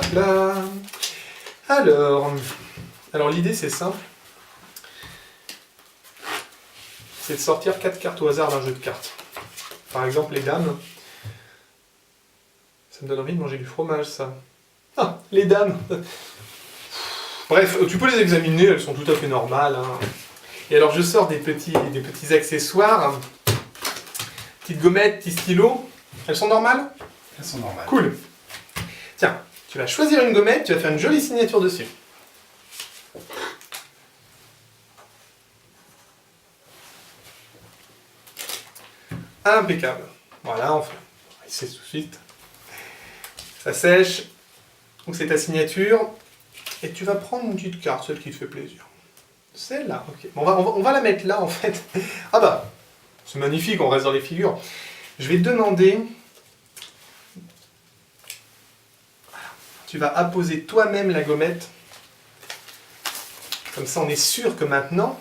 Hop là. Alors l'idée c'est simple. C'est de sortir 4 cartes au hasard d'un jeu de cartes. Par exemple les dames. Ça me donne envie de manger du fromage ça. Ah, les dames. Bref, tu peux les examiner, elles sont tout à fait normales. Hein. Et alors je sors des petits accessoires. Petites gommettes, petits stylos. Elles sont normales? Elles sont normales. Cool. Tiens, tu vas choisir une gommette, tu vas faire une jolie signature dessus. Impeccable. Voilà, on fait. C'est tout de suite. Ça sèche. Donc c'est ta signature. Et tu vas prendre une petite carte, celle qui te fait plaisir. Celle-là, ok. Bon, on va la mettre là en fait. Ah bah, c'est magnifique, on reste dans les figures. Je vais te demander. Voilà. Tu vas apposer toi-même la gommette. Comme ça, on est sûr que maintenant,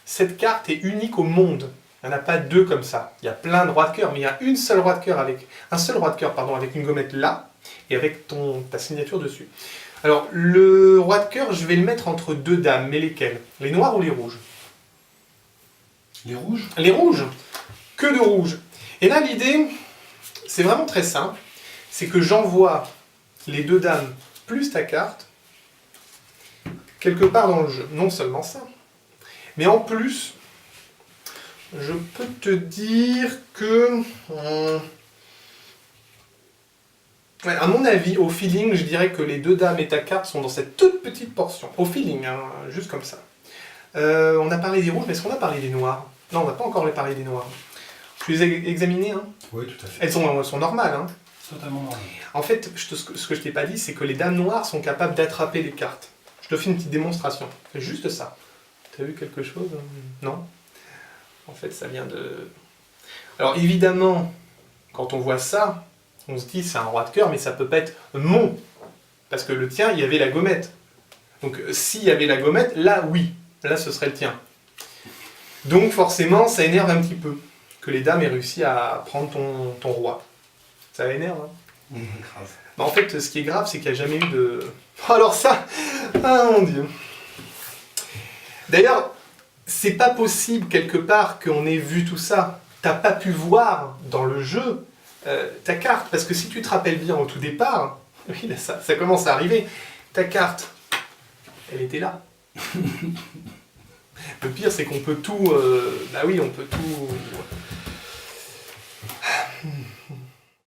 cette carte est unique au monde. Il n'y en a pas deux comme ça. Il y a plein de rois de cœur, mais il y a un seul roi de cœur avec une gommette là et avec ta signature dessus. Alors, le roi de cœur, je vais le mettre entre deux dames, mais lesquelles? Les noirs ou les rouges? Les rouges? Les rouges. Que de rouges. Et là, l'idée, c'est vraiment très simple. C'est que j'envoie les deux dames plus ta carte quelque part dans le jeu. Non seulement ça, mais en plus, je peux te dire que... ouais, à mon avis, au feeling, je dirais que les deux dames et ta carte sont dans cette toute petite portion. Au feeling, hein, juste comme ça. On a parlé des rouges, mais est-ce qu'on a parlé des noirs? Non, on n'a pas encore parlé des noirs. Tu les as examinées, hein? Oui, tout à fait. Elles sont normales, hein? Totalement normales. En fait, ce que je t'ai pas dit, c'est que les dames noires sont capables d'attraper les cartes. Je te fais une petite démonstration. C'est juste ça. T'as vu quelque chose? Non? En fait, ça vient de... Alors, évidemment, quand on voit ça, on se dit c'est un roi de cœur, mais ça peut pas être mon. Parce que le tien, il y avait la gommette. Donc, s'il y avait la gommette, là, oui. Là, ce serait le tien. Donc, forcément, ça énerve un petit peu. Que les dames aient réussi à prendre ton roi. Ça énerve, hein? Grave. Bah, en fait, ce qui est grave, c'est qu'il n'y a jamais eu de... Alors ça... Ah, mon Dieu. D'ailleurs, c'est pas possible, quelque part, qu'on ait vu tout ça. T'as pas pu voir, dans le jeu, ta carte. Parce que si tu te rappelles bien au tout départ... Oui, là, ça commence à arriver. Ta carte, elle était là. Le pire, c'est qu'on peut tout... bah oui, on peut tout...